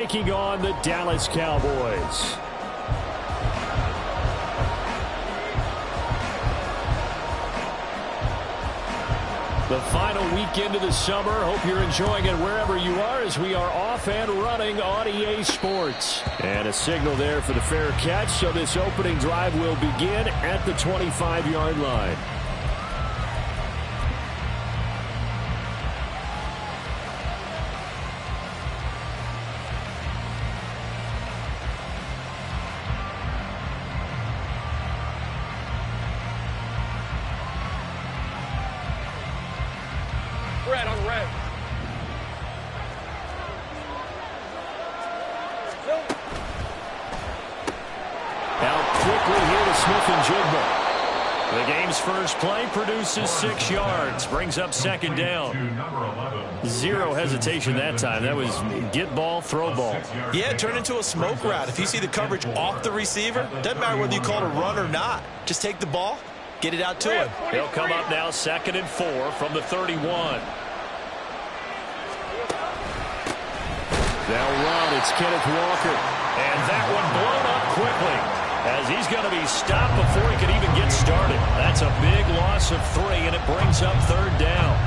Taking on the Dallas Cowboys. The final weekend of the summer. Hope you're enjoying it wherever you are as we are off and running on EA Sports. And a signal there for the fair catch, so this opening drive will begin at the 25-yard line. Red on red. Now quickly here to Smith-Njigba. The game's first play produces 6 yards. Brings up second down. Zero hesitation that time. That was get ball, throw ball. Yeah, turn into a smoke route. If you see the coverage off the receiver, doesn't matter whether you call it a run or not. Just take the ball, get it out to him. He'll come up now 2nd and 4 from the 31. They'll run. It's Kenneth Walker. And that one blown up quickly as he's going to be stopped before he can even get started. That's a big loss of 3, and it brings up 3rd down.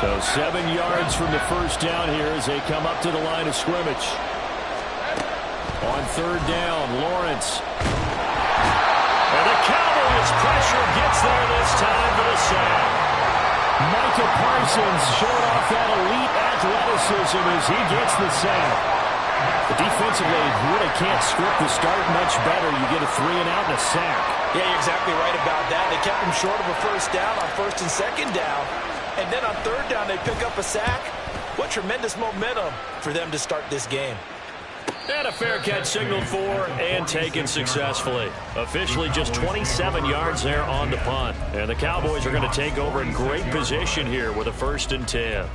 So 7 yards from the first down here as they come up to the line of scrimmage. On 3rd down, Lawrence. And the Cowboys pressure gets there this time for the sack. Micah Parsons showing off that elite athleticism as he gets the sack. Defensively, you really can't script the start much better. You get a 3 and out and a sack. Yeah, you're exactly right about that. They kept him short of a first down on 1st and 2nd down. And then on 3rd down, they pick up a sack. What tremendous momentum for them to start this game. And a fair catch signaled for and taken successfully. Officially just 27 yards there on the punt. And the Cowboys are going to take over in great position here with a 1st and 10.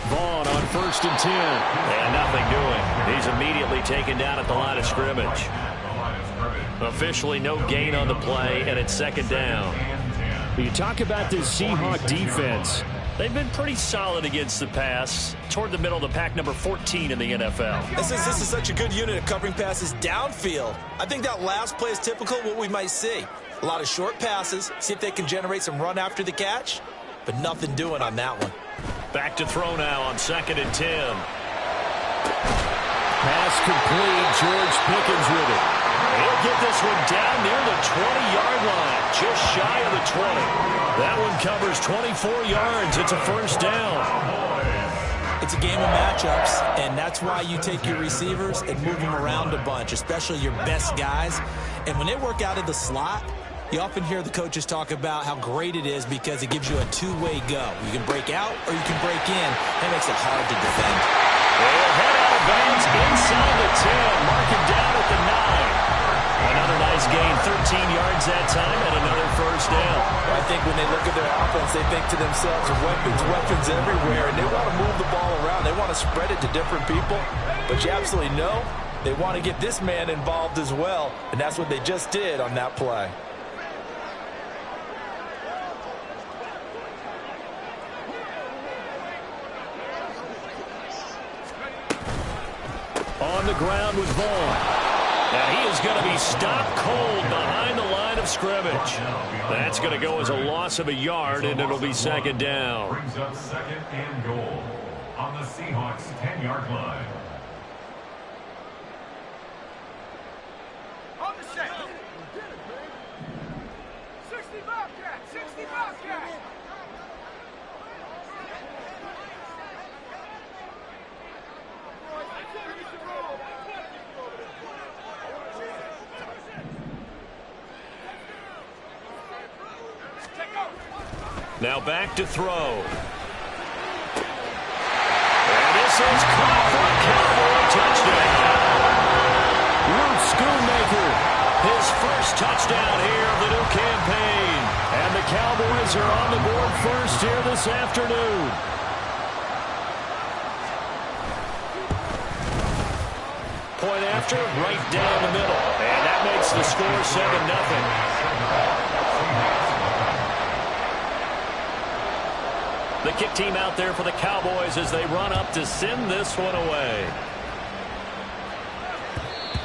Vaughn on 1st and 10. And nothing doing. He's immediately taken down at the line of scrimmage. Officially no gain on the play, and it's 2nd down. You talk about this Seahawk defense. They've been pretty solid against the pass. Toward the middle of the pack, number 14 in the NFL. This is such a good unit of covering passes downfield. I think that last play is typical of what we might see. A lot of short passes, see if they can generate some run after the catch, but nothing doing on that one. Back to throw now on 2nd and 10. Pass complete. George Pickens with it. He'll get this one down near the 20-yard line, just shy of the 20. That one covers 24 yards. It's a 1st down. It's a game of matchups, and that's why you take your receivers and move them around a bunch, especially your best guys. And when they work out of the slot, you often hear the coaches talk about how great it is because it gives you a two-way go. You can break out or you can break in. That makes it hard to defend. They'll head out of bounds inside the 10. Mark it down at the 9. Another nice gain, 13 yards that time, and another 1st down. I think when they look at their offense, they think to themselves, weapons everywhere, and they want to move the ball around. They want to spread it to different people, but you absolutely know they want to get this man involved as well, and that's what they just did on that play. On the ground with Vaughn. And he is going to be stopped cold behind the line of scrimmage. That's going to go as a loss of a yard, and it'll be 2nd down. Brings up 2nd and goal on the Seahawks 10-yard line. On the set. 60 Bobcat. 60 Bobcat. Now back to throw. And this is caught for a Cowboy touchdown. Cowboys are on the board first here this afternoon. Point after, right down the middle. And that makes the score 7-0. The kick team out there for the Cowboys as they run up to send this one away.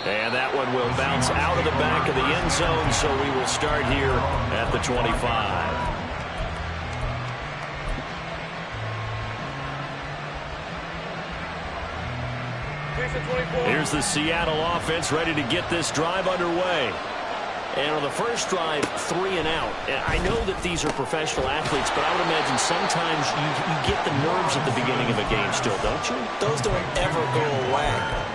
And that one will bounce out of the back of the end zone, so we will start here at the 25. Here's the Seattle offense ready to get this drive underway. And on the first drive, 3 and out. And I know that these are professional athletes, but I would imagine sometimes you get the nerves at the beginning of a game still, don't you? Those don't ever go away.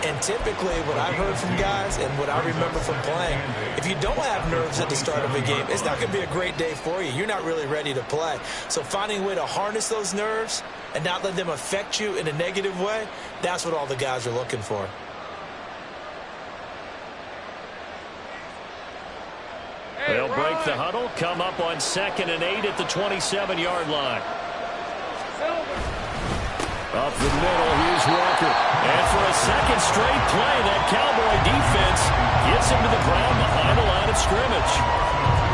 And typically what I've heard from guys and what I remember from playing, if you don't have nerves at the start of a game, it's not going to be a great day for you. You're not really ready to play. So finding a way to harness those nerves and not let them affect you in a negative way, that's what all the guys are looking for. They'll break the huddle, come up on 2nd and 8 at the 27-yard line. Up the middle, here's Walker. And for a second straight play, that Cowboy defense gets him to the ground behind the line of scrimmage.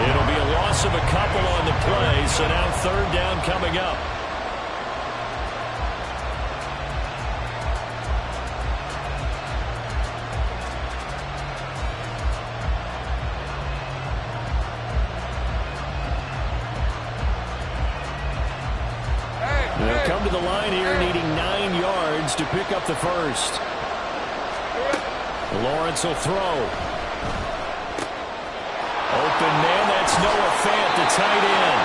It'll be a loss of a couple on the play, so now 3rd down coming up. They'll come to the line here needing 9 yards to pick up the first. Lawrence will throw. Open man, that's Noah Fant, the tight end.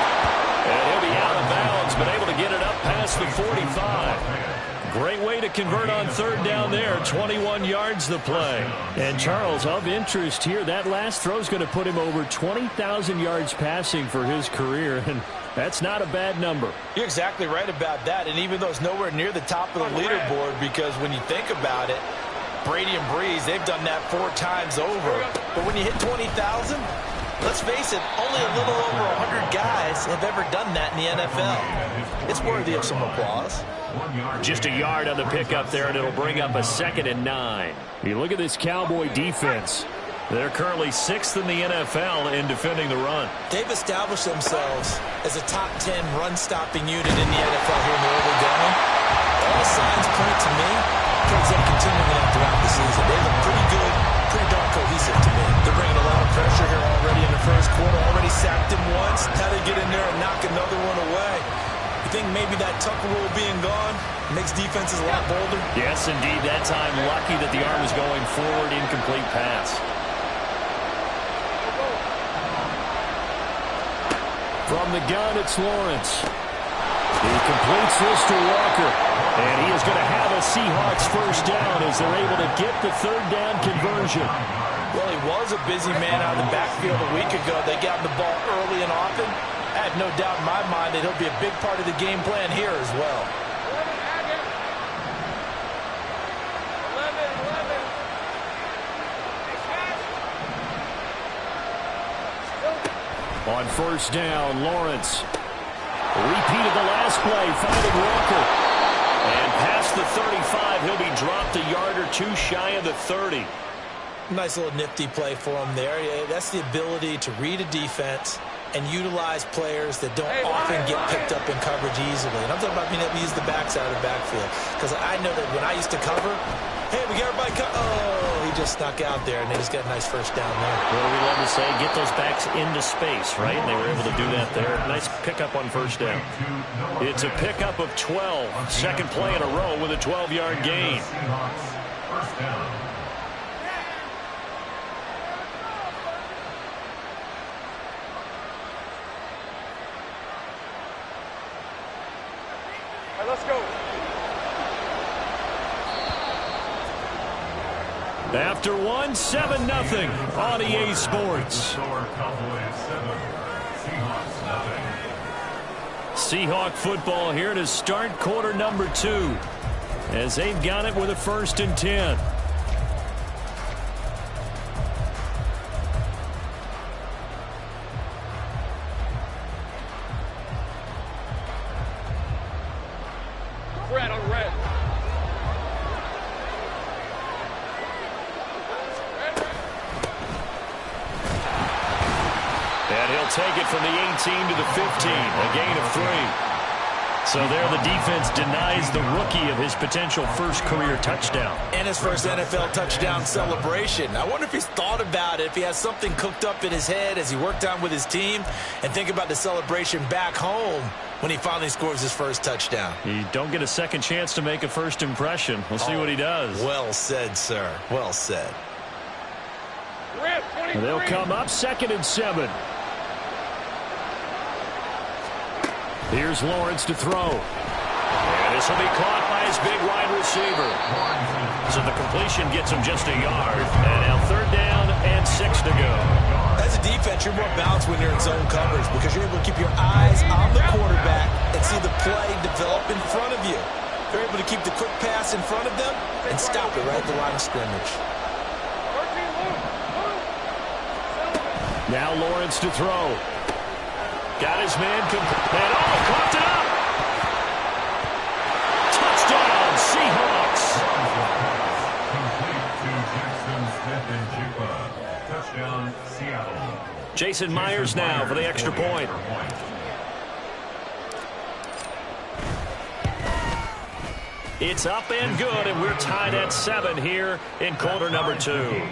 And he'll be out of bounds, but able to get it up past the 45. Great way to convert on 3rd down there. 21 yards the play. And Charles, of interest here, that last throw is going to put him over 20,000 yards passing for his career. And that's not a bad number. You're exactly right about that. And even though it's nowhere near the top of the leaderboard, because when you think about it, Brady and Breeze, they've done that 4 times over. But when you hit 20,000, let's face it, only a little over 100 guys have ever done that in the NFL. It's worthy of some applause. Just a yard on the pickup there, and it'll bring up a 2nd and 9. You look at this Cowboy defense. They're currently 6th in the NFL in defending the run. They've established themselves as a top 10 run-stopping unit in the NFL here in the early going. All signs point to me towards them continuing that throughout the season. They look pretty good, pretty darn cohesive to me. They're bringing a lot of pressure here already in the first quarter. Already sacked him once. Now they get in there and knock another one away. You think maybe that Tucker rule being gone makes defenses a lot bolder? Yes, indeed. That time, lucky that the arm was going forward, incomplete pass. From the gun, it's Lawrence. He completes this to Walker. And he is going to have a Seahawks first down as they're able to get the 3rd down conversion. Well, he was a busy man out of the backfield a week ago. They got him the ball early and often. I have no doubt in my mind that he'll be a big part of the game plan here as well. 11. On first down, Lawrence. Repeat of the last play, finding Walker. And past the 35, he'll be dropped a yard or 2 shy of the 30. Nice little nifty play for him there. Yeah, that's the ability to read a defense and utilize players that don't often get picked up in coverage easily. And I'm talking about being able to use the backside of the backfield. Because I know that when I used to cover, hey, we got everybody he just snuck out there, and they just got a nice first down there. Well, we love to say, get those backs into space, right? And they were able to do that there. Nice pickup on first down. It's a pickup of 12. Second play in a row with a 12-yard gain. First down. Let's go. After 1, 7-0 on EA Sports. Seahawk football here to start quarter number 2 as they've got it with a 1st and 10. take it from the 18 to the 15, a gain of 3. So there the defense denies the rookie of his potential first career touchdown. And his first NFL touchdown celebration. I wonder if he's thought about it, if he has something cooked up in his head as he worked on with his team, and think about the celebration back home when he finally scores his first touchdown. You don't get a second chance to make a first impression. We'll see what he does. Well said, sir. Well said. They'll come up 2nd and 7. Here's Lawrence to throw. And this will be caught by his big wide receiver. So the completion gets him just a yard. And now 3rd down and 6 to go. As a defense, you're more balanced when you're in zone coverage because you're able to keep your eyes on the quarterback and see the play develop in front of you. You're able to keep the quick pass in front of them and stop it right at the line of scrimmage. Now Lawrence to throw. Got his man complete. And coughed it up. Touchdown, Seahawks. Touchdown, Seattle. Jason Myers now for the extra point. It's up and good, and we're tied at 7 here in quarter number 2.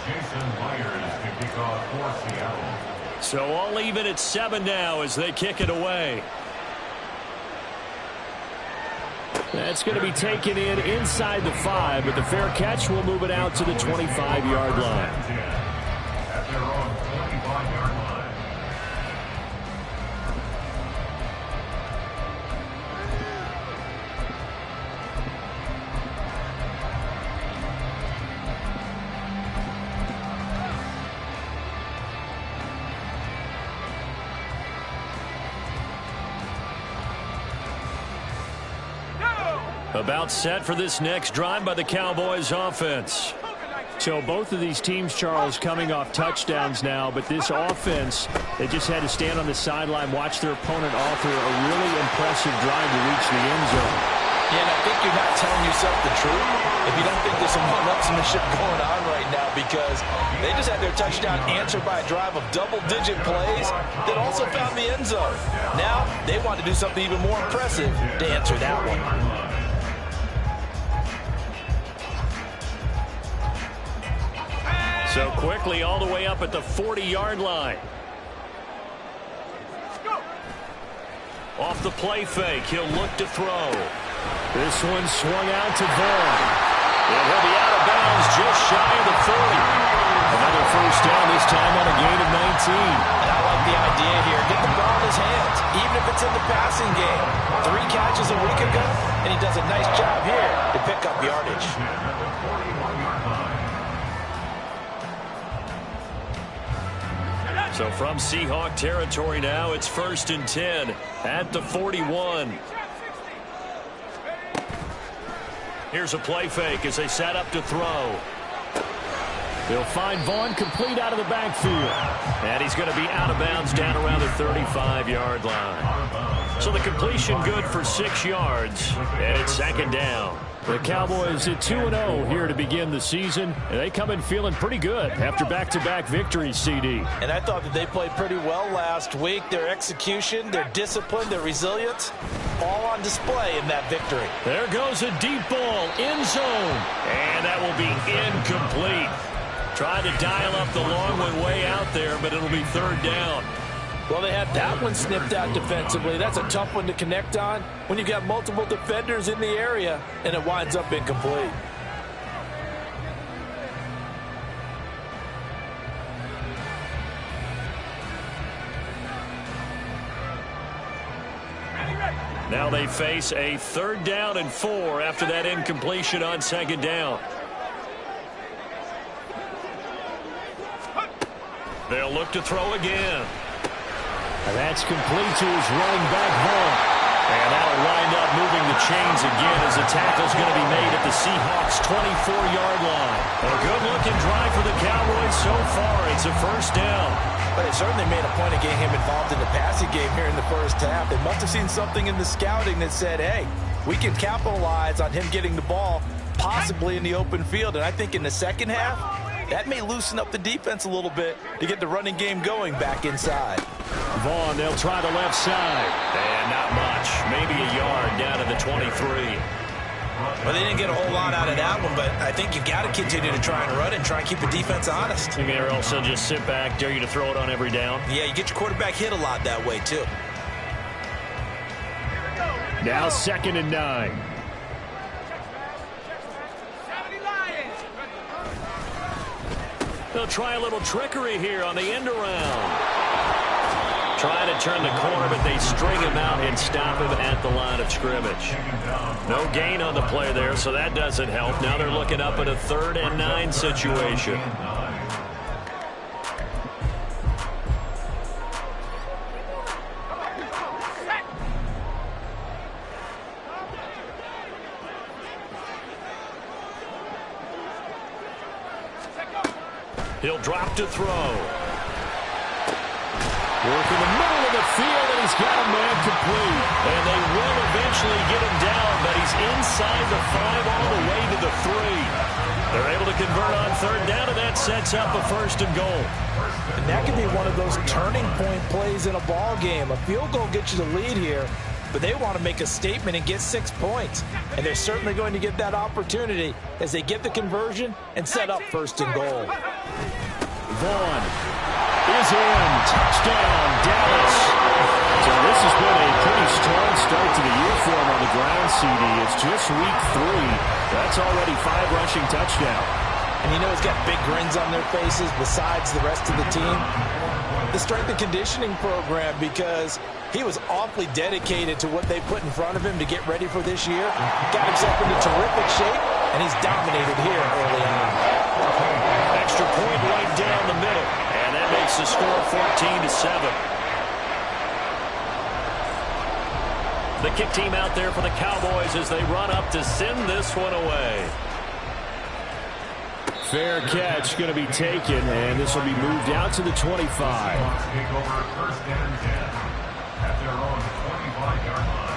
Jason Myers to kick off for Seattle. So all even at 7 now as they kick it away. That's going to be taken in inside the 5, but the fair catch will move it out to the 25-yard line. At their own 25-yard line. About set for this next drive by the Cowboys offense. So both of these teams, Charles, coming off touchdowns now, but this offense, they just had to stand on the sideline, watch their opponent author a really impressive drive to reach the end zone. Yeah, and I think you're not telling yourself the truth if you don't think there's some one-upsmanship going on right now, because they just had their touchdown answered by a drive of double-digit plays that also found the end zone. Now they want to do something even more impressive to answer that one. So quickly all the way up at the 40-yard line. Off the play fake, he'll look to throw. This one swung out to Vaughn. It will be out of bounds just shy of the 40. Another first down, this time on a gain of 19. And I like the idea here. Get the ball in his hands, even if it's in the passing game. 3 catches a week ago, and he does a nice job here to pick up yardage. So from Seahawk territory now, it's 1st and 10 at the 41. Here's a play fake as they set up to throw. They'll find Vaughn complete out of the backfield. And he's going to be out of bounds down around the 35-yard line. So the completion good for 6 yards, and it's 2nd down. The Cowboys at 2-0 here to begin the season, and they come in feeling pretty good after back-to-back victories, CD. And I thought that they played pretty well last week. Their execution, their discipline, their resilience, all on display in that victory. There goes a deep ball, end zone, and that will be incomplete. Trying to dial up the long one way out there, but it'll be 3rd down. Well, they had that one snipped out defensively. That's a tough one to connect on when you've got multiple defenders in the area, and it winds up incomplete. Now they face a 3rd down and 4 after that incompletion on 2nd down. They'll look to throw again. And that's complete to his running back, Vaughn. And that'll wind up moving the chains again as the tackle's going to be made at the Seahawks' 24-yard line. A good-looking drive for the Cowboys so far. It's a 1st down. But they certainly made a point of getting him involved in the passing game here in the first half. They must have seen something in the scouting that said, hey, we can capitalize on him getting the ball, possibly in the open field. And I think in the second half, that may loosen up the defense a little bit to get the running game going back inside. Vaughn, they'll try the left side. And not much. Maybe a yard down to the 23. Well, they didn't get a whole lot out of that one, but I think you've got to continue to try and run and try and keep the defense honest. You may also just sit back, dare you to throw it on every down. Yeah, you get your quarterback hit a lot that way, too. Now 2nd and 9. They'll try a little trickery here on the end around. Trying to turn the corner, but they string him out and stop him at the line of scrimmage. No gain on the play there, so that doesn't help. Now they're looking up at a 3rd and 9 situation. He'll drop to throw. Work in the middle of the field, and he's got a man complete. And they will eventually get him down, but he's inside the 5 all the way to the 3. They're able to convert on 3rd down, and that sets up a 1st and goal. And that could be one of those turning point plays in a ball game. A field goal gets you the lead here, but they want to make a statement and get 6 points. And they're certainly going to get that opportunity as they get the conversion and set up 1st and goal. Vaughn is in. Touchdown, Dallas. So this has been a pretty strong start to the year for him on the ground, CD. It's just week 3. That's already 5 rushing touchdowns. And you know he's got big grins on their faces besides the rest of the team. The strength and conditioning program, because he was awfully dedicated to what they put in front of him to get ready for this year. Got himself into terrific shape, and he's dominated here early on. Extra point right down the middle. And that makes the score 14-7. The kick team out there for the Cowboys as they run up to send this one away. Fair catch going to be taken, and this will be moved out to the 25. Take over 1st and 10 at their own 25-yard line.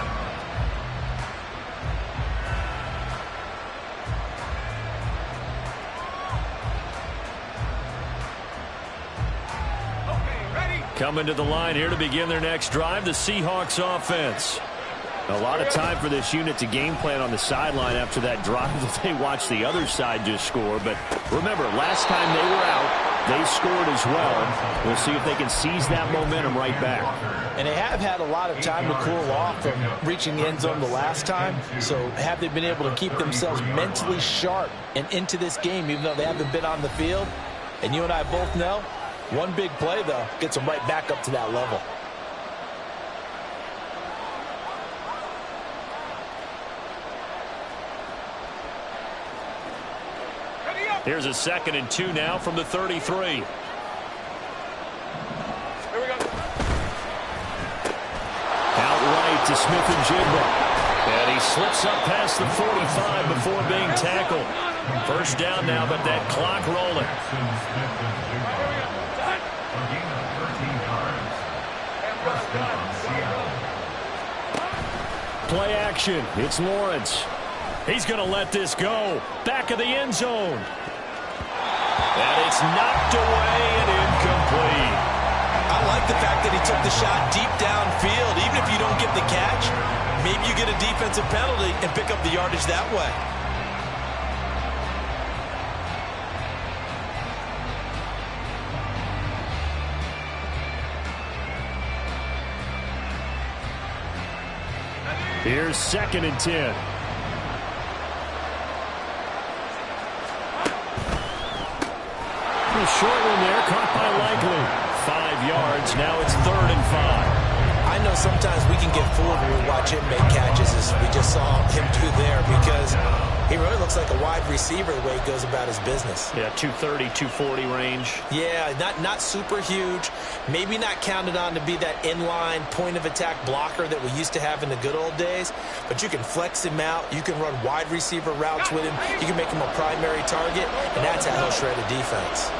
Coming to the line here to begin their next drive, the Seahawks offense. A lot of time for this unit to game plan on the sideline after that drive that they watched the other side just score. But remember, last time they were out, they scored as well. We'll see if they can seize that momentum right back. And they have had a lot of time to cool off from reaching the end zone the last time. So have they been able to keep themselves mentally sharp and into this game, even though they haven't been on the field? And you and I both know, one big play, though, gets them right back up to that level. Here's a 2nd and 2 now from the 33. Here we go. Out right to Smith-Njigba. And he slips up past the 45 before being tackled. 1st down now, but that clock rolling. Play action. It's Lawrence. He's going to let this go. Back of the end zone. And it's knocked away and incomplete. I like the fact that he took the shot deep downfield. Even if you don't get the catch, maybe you get a defensive penalty and pick up the yardage that way. Here's 2nd and 10. A short one there, caught by Likely. 5 yards, now it's 3rd and 5. I know sometimes we can get fooled when we watch him make catches, as we just saw him do there, because he really looks like a wide receiver the way he goes about his business. Yeah, 230, 240 range. Yeah, not super huge. Maybe not counted on to be that inline point-of-attack blocker that we used to have in the good old days, but you can flex him out. You can run wide receiver routes with him. You can make him a primary target, and that's how he'll shred a defense.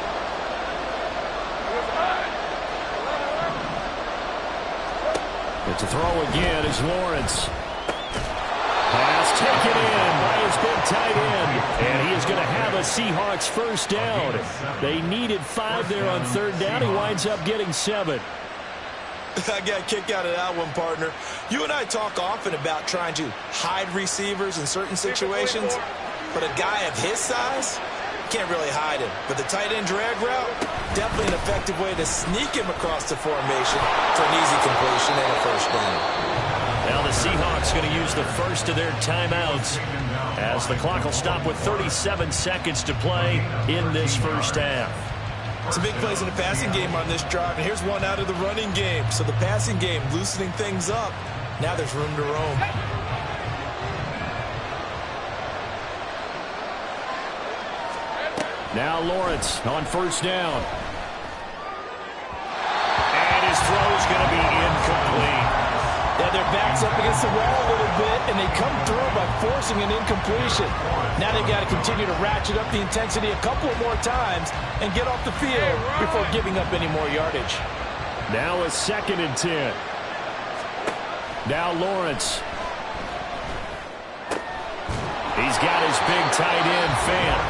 And to throw again is Lawrence. Pass taken in by his big tight end. Seahawks first down. They needed 5 there on third down. He winds up getting 7. I got a kick out of that one, partner. You and I talk often about trying to hide receivers in certain situations, but a guy of his size can't really hide him. But the tight end drag route, definitely an effective way to sneak him across the formation for an easy completion and a first down. Now the Seahawks going to use the first of their timeouts as the clock will stop with 37 seconds to play in this first half. Some big plays in the passing game on this drive, and here's one out of the running game. So the passing game loosening things up. Now there's room to roam. Now Lawrence on first down. And his throw is going to be incomplete. Yeah, their back's up against the wall a little bit, and they come through by forcing an incompletion. Now they've got to continue to ratchet up the intensity a couple of more times and get off the field before giving up any more yardage. Now a 2nd and 10. Now Lawrence. He's got his big tight end, Fant.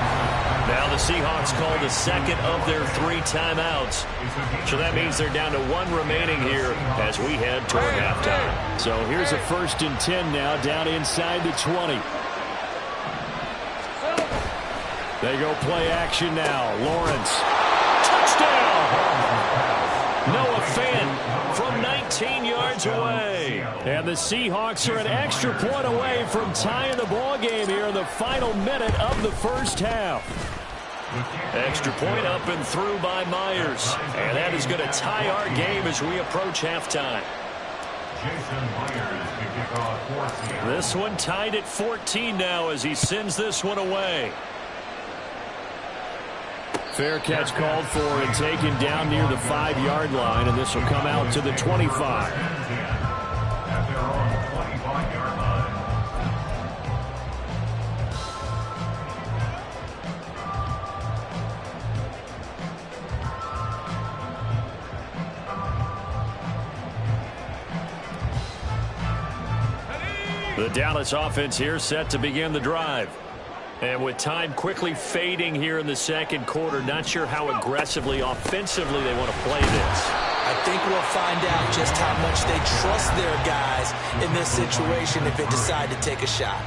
Now the Seahawks call the second of their 3 timeouts. So that means they're down to 1 remaining here as we head toward halftime. So here's a 1st and 10 now down inside the 20. They go play action now. Lawrence. Touchdown! Noah Fant from 19 yards away. And the Seahawks are an extra point away from tying the ball game here in the final minute of the first half. Extra point up and through by Myers. And that is going to tie our game as we approach halftime. This one tied at 14 now as he sends this one away. Fair catch called for and taken down near the 5-yard line, and this will come out to the 25. At their own 25-yard line. The Dallas offense here set to begin the drive. And with time quickly fading here in the second quarter, not sure how aggressively, offensively they want to play this. I think we'll find out just how much they trust their guys in this situation if they decide to take a shot.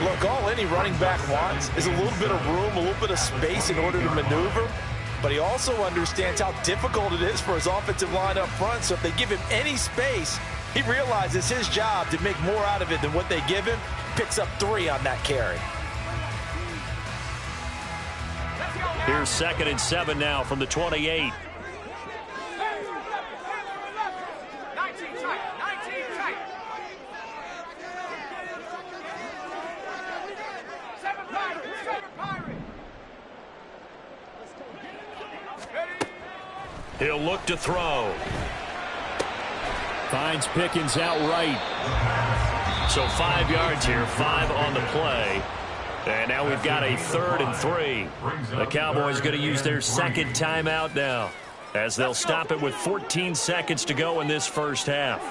Look, all any running back wants is a little bit of room, a little bit of space in order to maneuver. But he also understands how difficult it is for his offensive line up front. So if they give him any space, he realizes his job to make more out of it than what they give him. Picks up 3 on that carry. Here's 2nd and 7 now from the 28. 19 tight, 19 tight. 7 Pirate, 7 Pirate. He'll look to throw. Finds Pickens outright. So 5 yards here, 5 on the play. And now we've got a 3rd and 3. The Cowboys going to use their 2nd timeout now as they'll stop it with 14 seconds to go in this first half.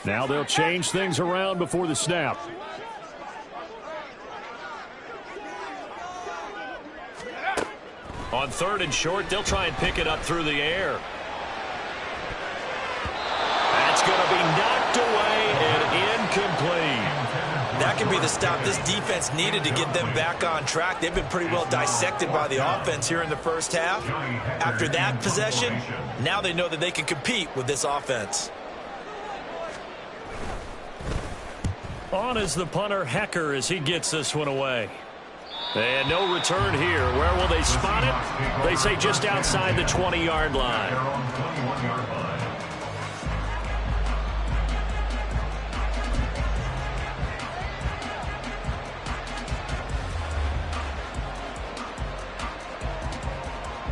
Now they'll change things around before the snap. On 3rd and short, they'll try and pick it up through the air. That's going to be knocked away and incomplete. That could be the stop this defense needed to get them back on track. They've been pretty well dissected by the offense here in the first half. After that possession, now they know that they can compete with this offense. On is the punter, Hecker, as he gets this one away. And no return here. Where will they spot it? They say just outside the 20-yard line. Their own 21-yard line.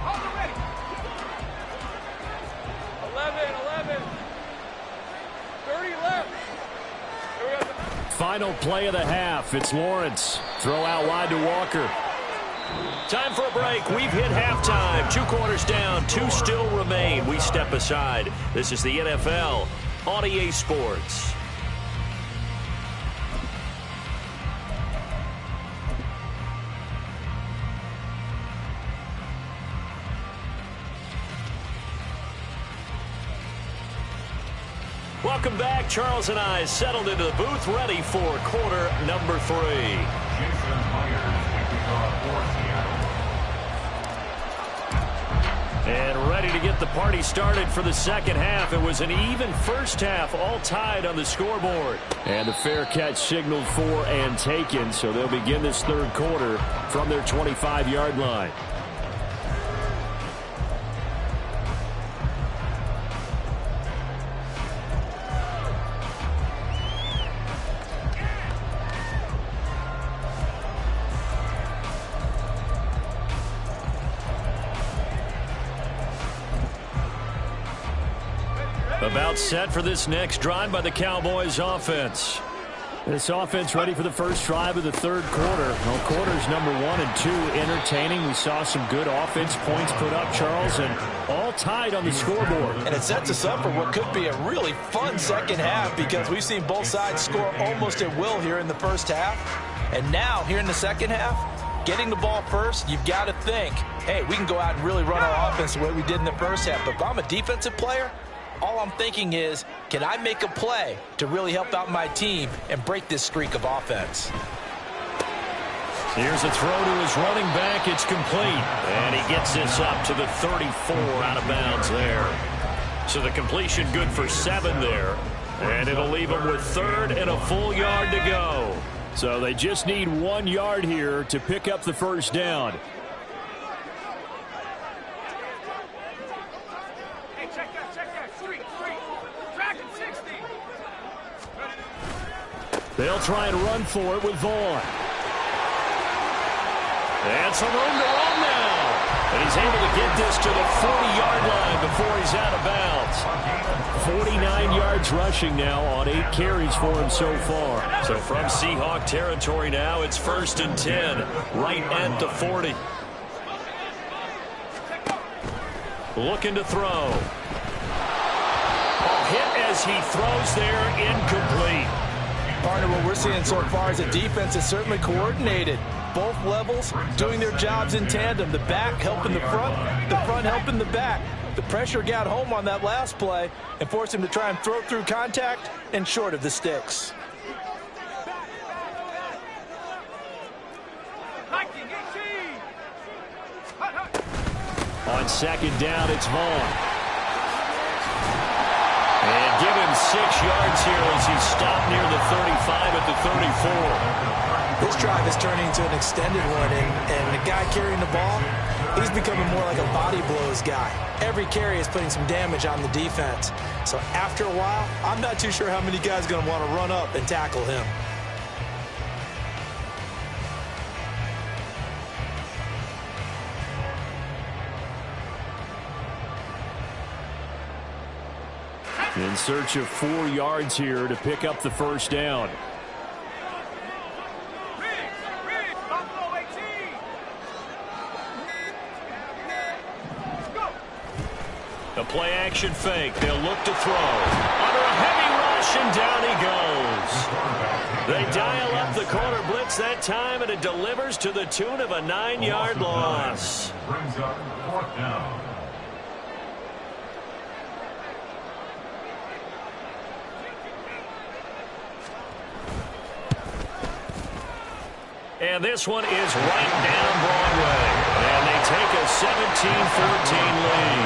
Hold it ready. 11, 30 left. Here we go. Final play of the half. It's Lawrence. Throw out wide to Walker. Time for a break. We've hit halftime. 2 quarters down. 2 still remain. We step aside. This is the NFL on EA Sports. Welcome back. Charles and I settled into the booth, ready for quarter number 3. Jason Myers kicking off for Seattle. And ready to get the party started for the second half. It was an even first half, all tied on the scoreboard. And the fair catch signaled for and taken, so they'll begin this third quarter from their 25-yard line. About set for this next drive by the Cowboys offense. This offense ready for the first drive of the third quarter. Well, quarters number 1 and 2 entertaining. We saw some good offense points put up, Charles, and all tied on the scoreboard. And it sets us up for what could be a really fun second half because we've seen both sides score almost at will here in the first half. And now, here in the second half, getting the ball first, you've got to think, hey, we can go out and really run our offense the way we did in the first half. But if I'm a defensive player, all I'm thinking is, can I make a play to really help out my team and break this streak of offense? Here's a throw to his running back. It's complete. And he gets this up to the 34 out of bounds there. So the completion good for 7 there. And it'll leave him with third and a full yard to go. So they just need 1 yard here to pick up the first down. They'll try and run for it with Vaughn. And some room to run now. And he's able to get this to the 40-yard line before he's out of bounds. 49 yards rushing now on 8 carries for him so far. So from Seahawk territory now, it's 1st and 10, right at the 40. Looking to throw. A hit as he throws there, incomplete. Partner, what we're seeing so far is a defense is certainly coordinated. Both levels doing their jobs in tandem. The back helping the front helping the back. The pressure got home on that last play and forced him to try and throw through contact and short of the sticks. On second down, it's Vaughn. And give him 6 yards here as he's stopped near the 35 at the 34. This drive is turning into an extended one, and the guy carrying the ball, he's becoming more like a body blows guy. Every carry is putting some damage on the defense. So after a while, I'm not too sure how many guys are going to want to run up and tackle him. In search of 4 yards here to pick up the first down. A play action fake. They'll look to throw. Under a heavy rush, and down he goes. They dial up the corner blitz that time, and it delivers to the tune of a 9-yard loss. Brings up 4th down. And this one is right down Broadway. And they take a 17-14 lead.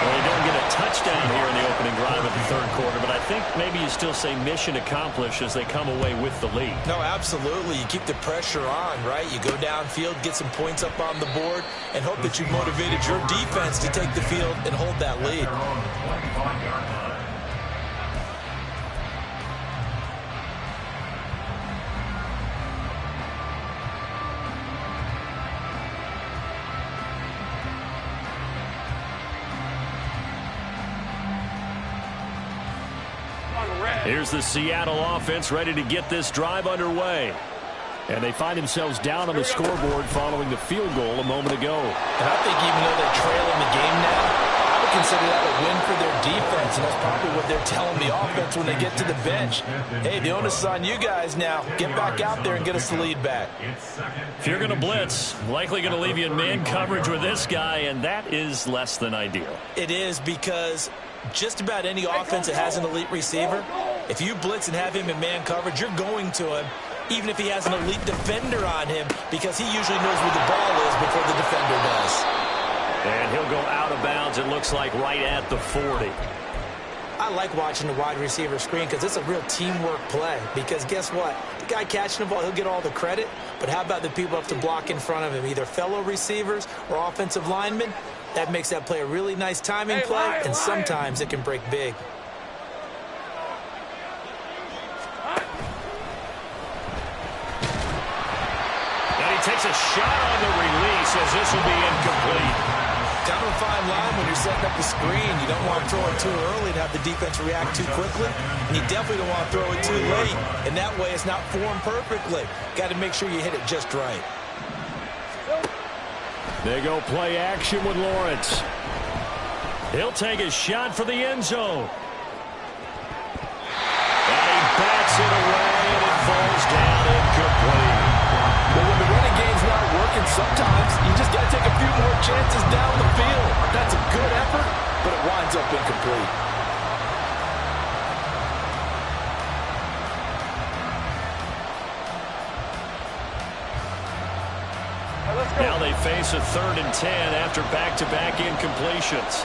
Well, they don't get a touchdown here in the opening drive of the third quarter, but I think maybe you still say mission accomplished as they come away with the lead. No, absolutely. You keep the pressure on, right? You go downfield, get some points up on the board, and hope that you've motivated your defense to take the field and hold that lead. Here's the Seattle offense ready to get this drive underway. And they find themselves down on the scoreboard following the field goal a moment ago. And I think even though they're trailing the game now, I would consider that a win for their defense. And that's probably what they're telling the offense when they get to the bench. Hey, the onus is on you guys now. Get back out there and get us the lead back. If you're going to blitz, likely going to leave you in man coverage with this guy, and that is less than ideal. It is, because Just about any offense that has an elite receiver, if you blitz and have him in man coverage, you're going to him, even if he has an elite defender on him, because he usually knows where the ball is before the defender does. And he'll go out of bounds, it looks like, right at the 40. I like watching the wide receiver screen because it's a real teamwork play. Because guess what? The guy catching the ball, he'll get all the credit. But how about the people up to block in front of him, either fellow receivers or offensive linemen? That makes that play a really nice timing play, and sometimes it can break big. And he takes a shot on the release as this will be incomplete. Kind of a fine line when you're setting up the screen. You don't want to throw it too early to have the defense react too quickly. And you definitely don't want to throw it too late. And that way it's not formed perfectly. Got to make sure you hit it just right. They go play action with Lawrence. He'll take a shot for the end zone. And he bats it away, and it falls down incomplete. Well, when the running game's not working, sometimes you just got to take a few more chances down the field. That's a good effort, but it winds up incomplete. Now they face a 3rd and 10 after back-to-back incompletions.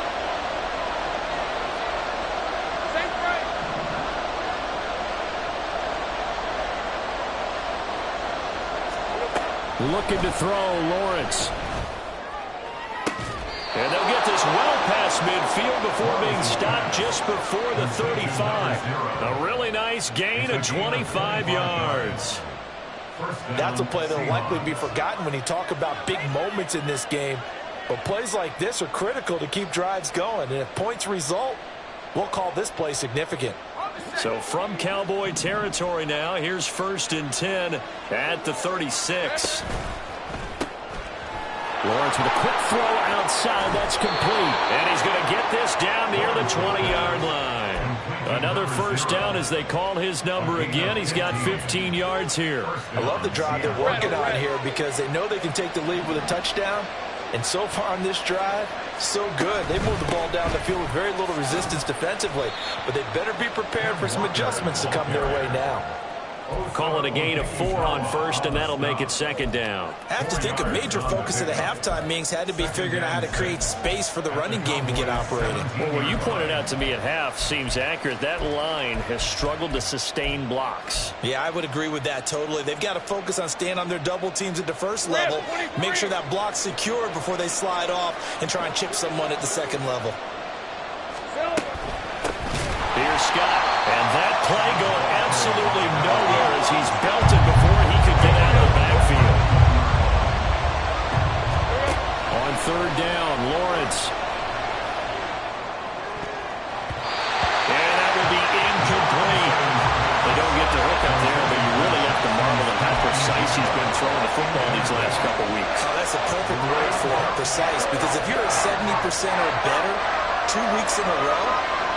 Looking to throw, Lawrence. And they'll get this well past midfield before being stopped just before the 35. A really nice gain of 25 yards. That's a play that'll likely be forgotten when you talk about big moments in this game. But plays like this are critical to keep drives going. And if points result, we'll call this play significant. So from Cowboy territory now, here's 1st and 10 at the 36. Lawrence with a quick throw outside. That's complete. And he's going to get this down near the 20-yard line. Another 1st down as they call his number again. He's got 15 yards here. I love the drive they're working on here because they know they can take the lead with a touchdown. And so far on this drive, so good. They moved the ball down the field with very little resistance defensively. But they better be prepared for some adjustments to come their way now. Call it a gain of 4 on 1st, and that'll make it 2nd down. I have to think a major focus of the halftime meetings had to be figuring out how to create space for the running game to get operating. Well, what you pointed out to me at half seems accurate. That line has struggled to sustain blocks. Yeah, I would agree with that totally. They've got to focus on staying on their double teams at the 1st level, make sure that block's secured before they slide off and try and chip someone at the 2nd level. Here's Scott, and that play going absolutely nowhere as he's belted before he could get out of the backfield. On 3rd down, Lawrence. And that will be incomplete. They don't get the hook up there, but you really have to marvel at how precise he's been throwing the football these last couple weeks. Oh, that's a perfect word for it, precise, because if you're at 70% or better 2 weeks in a row,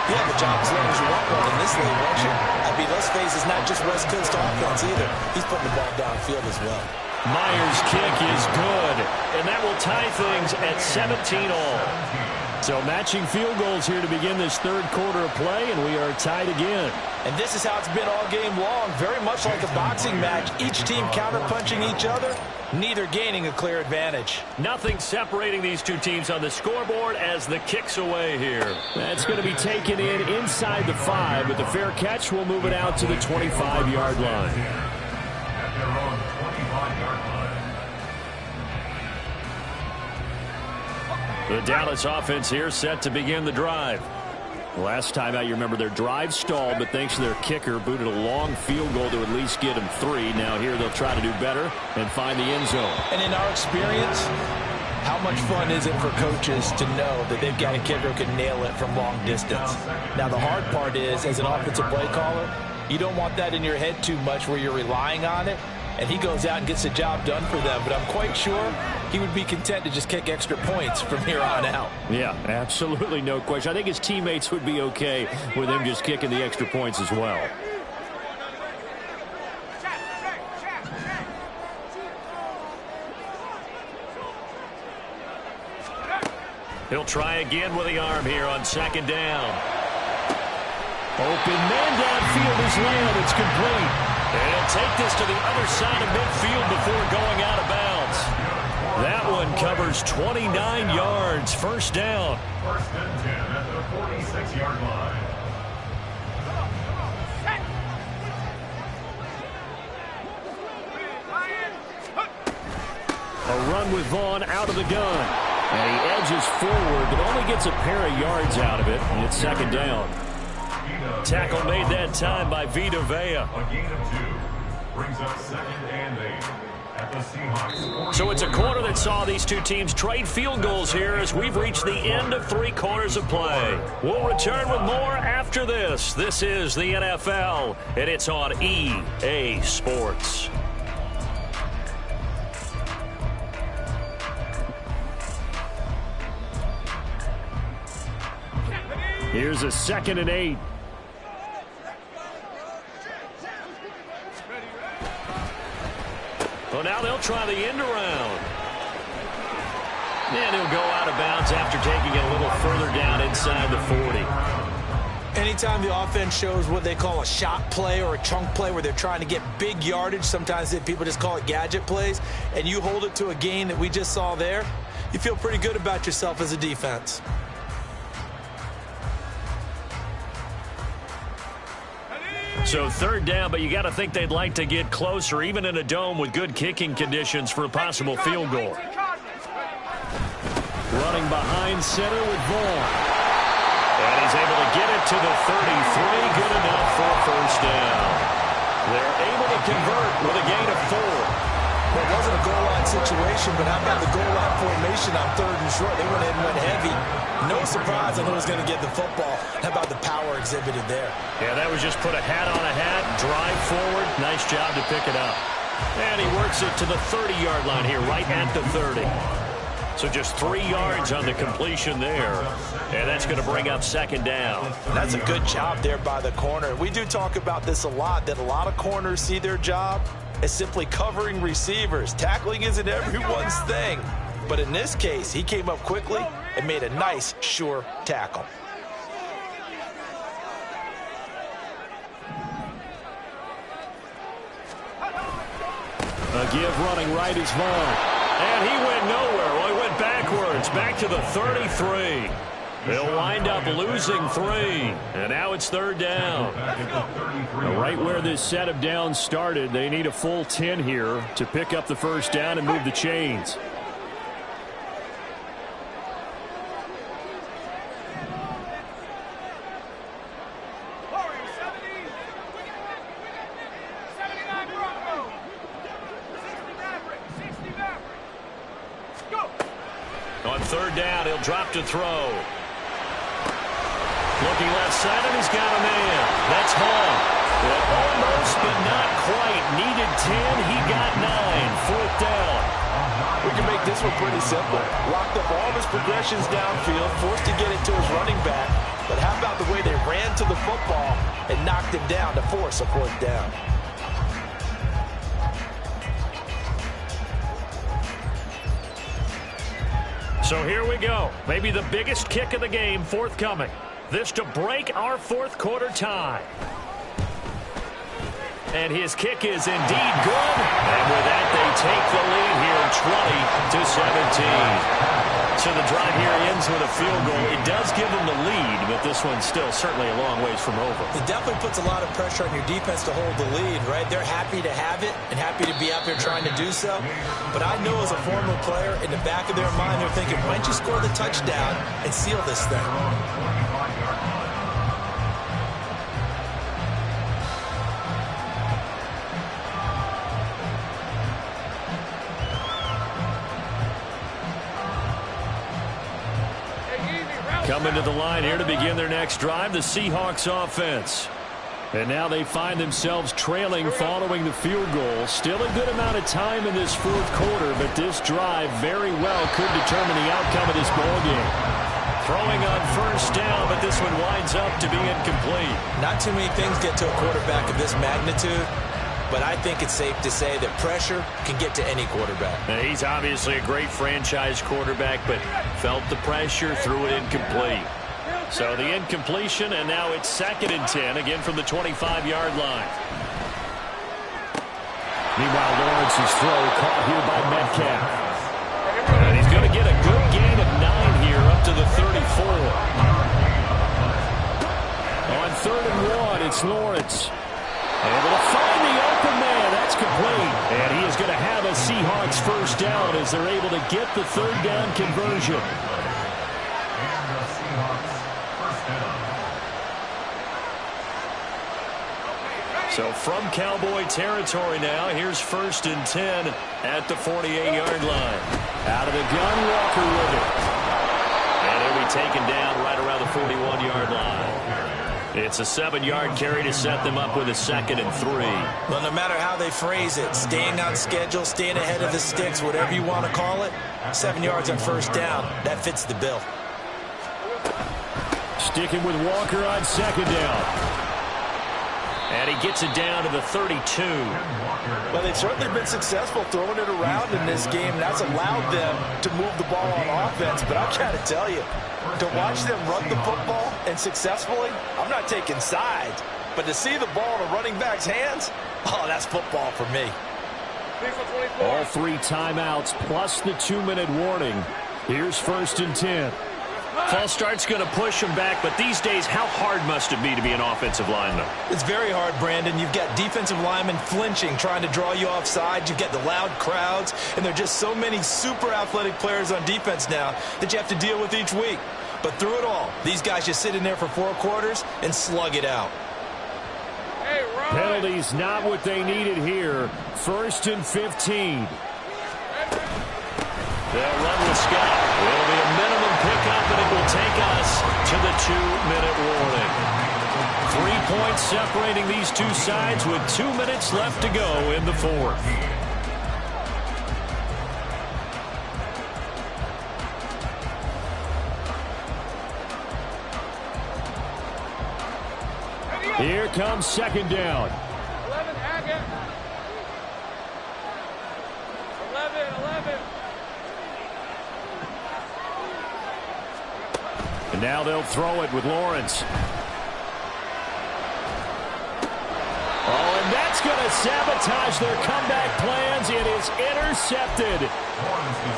you have a job as long as you want one in this league, won't you? I mean, let's face it, it's not just West Coast offense either. He's putting the ball downfield as well. Myers' kick is good, and that will tie things at 17 all. So matching field goals here to begin this 3rd quarter of play, and we are tied again. And this is how it's been all game long, very much like a boxing match. Each team counterpunching each other, neither gaining a clear advantage. Nothing separating these two teams on the scoreboard as the kick's away here. That's going to be taken in inside the 5, but the fair catch will move it out to the 25-yard line. At their own 25-yard line. The Dallas offense here set to begin the drive. Last time out, you remember their drive stalled, but thanks to their kicker, booted a long field goal to at least get them 3. Now here they'll try to do better and find the end zone. And in our experience, how much fun is it for coaches to know that they've got a kicker who can nail it from long distance? Now the hard part is, as an offensive play caller, you don't want that in your head too much where you're relying on it. And he goes out and gets the job done for them. But I'm quite sure he would be content to just kick extra points from here on out. Yeah, absolutely no question. I think his teammates would be okay with him just kicking the extra points as well. He'll try again with the arm here on 2nd down. Open man downfield, his layup, it's complete. And he'll take this to the other side of midfield before going out of bounds. That one covers 29 yards, first down. First and 10 at the 46-yard line. A run with Vaughn out of the gun. And he edges forward, but only gets a pair of yards out of it, and it's second down. Tackle made that time by Vita Vea. A gain of 2 brings up second and 8 at the Seahawks. So it's a quarter that saw these two teams trade field goals here as we've reached the end of 3 quarters of play. We'll return with more after this. This is the NFL, and it's on EA Sports. Here's a second and 8. Well, now they'll try the end around. And he'll go out of bounds after taking it a little further down inside the 40. Anytime the offense shows what they call a shot play or a chunk play where they're trying to get big yardage, sometimes people just call it gadget plays, and you hold it to a gain that we just saw there, you feel pretty good about yourself as a defense. So third down, but you got to think they'd like to get closer, even in a dome with good kicking conditions for a possible field goal. Running behind center with Vaughn. And he's able to get it to the 33. Good enough for a first down. They're able to convert with a gain of 4. Well, it wasn't a goal line situation, but how about the goal line formation on third and short? They went ahead and went heavy. No surprise on who was going to get the football. How about the power exhibited there? Yeah, that was just put a hat on a hat, drive forward. Nice job to pick it up. And he works it to the 30-yard line here, right at the 30. So just 3 yards on the completion there. And that's going to bring up second down. That's a good job there by the corner. We do talk about this a lot, that a lot of corners see their job as simply covering receivers. Tackling isn't everyone's thing. But in this case, he came up quickly and made a nice, sure tackle. A give running right is Vaughn. And he went nowhere. Well, he went backwards, back to the 33. They'll wind up losing 3. And now it's third down. Right where this set of downs started, they need a full 10 here to pick up the first down and move the chains. On third down, he'll drop to throw. Looking left side, and he's got a man. That's Hall. Well, almost, but not quite. Needed 10, he got 9. Fourth down. We can make this one pretty simple. Locked up all of his progressions downfield, forced to get it to his running back. But how about the way they ran to the football and knocked him down to force a fourth down? So here we go. Maybe the biggest kick of the game forthcoming. This to break our fourth quarter tie. And his kick is indeed good. And with that, they take the lead here 20-17. So the drive here ends with a field goal. It does give them the lead, but this one's still certainly a long ways from over. It definitely puts a lot of pressure on your defense to hold the lead, right? They're happy to have it and happy to be out there trying to do so. But I know as a former player, in the back of their mind, they're thinking, why don't you score the touchdown and seal this thing? Coming to the line here to begin their next drive, the Seahawks offense. And now they find themselves trailing following the field goal. Still a good amount of time in this fourth quarter, but this drive very well could determine the outcome of this ballgame. Throwing on first down, but this one winds up to be incomplete. Not too many things get to a quarterback of this magnitude, but I think it's safe to say that pressure can get to any quarterback. Now, he's obviously a great franchise quarterback, but felt the pressure, threw it incomplete. So the incompletion, and now it's 2nd and 10, again from the 25-yard line. Meanwhile, Lawrence's throw caught here by Metcalf. And he's going to get a good gain of 9 here up to the 34. On 3rd and 1, it's Lawrence. Able to find the open man. That's complete. And he is going to have a Seahawks first down as they're able to get the 3rd down conversion. So from Cowboy territory now, here's 1st and 10 at the 48-yard line. Out of the gun, Walker with it. And he'll be taken down right around the 41-yard line. It's a 7-yard carry to set them up with a 2nd and 3. Well, no matter how they phrase it, staying on schedule, staying ahead of the sticks, whatever you want to call it, 7 yards on 1st down, that fits the bill. Sticking with Walker on 2nd down. And he gets it down to the 32. Well, they've certainly been successful throwing it around in this game. That's allowed them to move the ball on offense. But I've got to tell you, to watch them run the football and successfully, I'm not taking sides. But to see the ball in a running back's hands, oh, that's football for me. All 3 timeouts plus the 2-minute warning. Here's 1st and 10. False start's going to push him back, but these days, how hard must it be to be an offensive lineman? It's very hard, Brandon. You've got defensive linemen flinching, trying to draw you off sides. You've got the loud crowds, and there are just so many super athletic players on defense now that you have to deal with each week. But through it all, these guys just sit in there for 4 quarters and slug it out. Hey, penalties not what they needed here. 1st and 15. They'll run with Scott. It'll be a minimum pickup, and it will take us to the 2-minute warning. 3 points separating these two sides with 2 minutes left to go in the 4th. Here comes 2nd down. 11, Hackett. 11. And now they'll throw it with Lawrence. Oh, and that's going to sabotage their comeback plans. It is intercepted.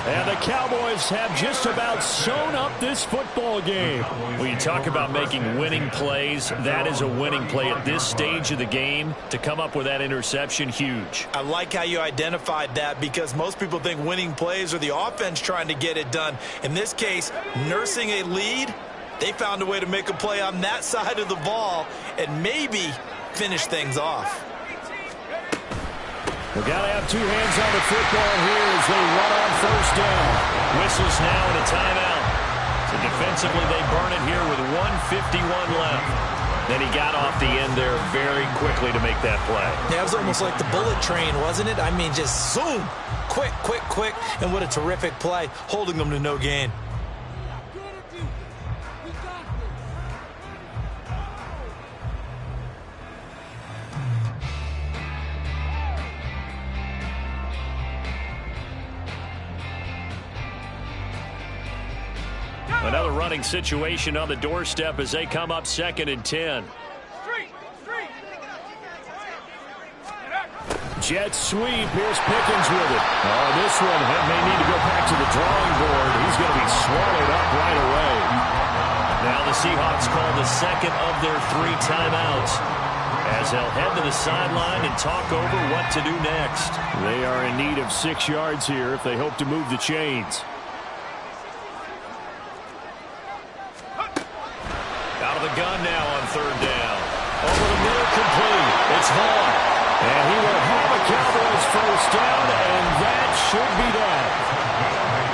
And the Cowboys have just about sewn up this football game. When you talk about making winning plays, that is a winning play at this stage of the game. To come up with that interception, huge. I like how you identified that, because most people think winning plays are the offense trying to get it done. In this case, nursing a lead, they found a way to make a play on that side of the ball and maybe finish things off. We've got to have 2 hands on the football here as they run on 1st down. Whistles now and a timeout. So defensively, they burn it here with 1:51 left. Then he got off the end there very quickly to make that play. Yeah, it was almost like the bullet train, wasn't it? I mean, just zoom. Quick. And what a terrific play, holding them to no gain. Another running situation on the doorstep as they come up 2nd and 10. Jet sweep. Here's Pickens with it. Oh, this one may need to go back to the drawing board. He's going to be swallowed up right away. Now the Seahawks call the 2nd of their 3 timeouts as they'll head to the sideline and talk over what to do next. They are in need of 6 yards here if they hope to move the chains. Out of the gun now on 3rd down. Over the middle, complete. It's Vaughn. And he will have a Cowboys first down, and that should be that.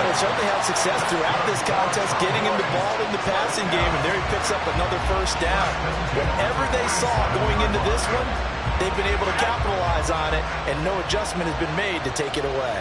They certainly had success throughout this contest, getting him the ball in the passing game, and there he picks up another first down. Whatever they saw going into this one, they've been able to capitalize on it, and no adjustment has been made to take it away.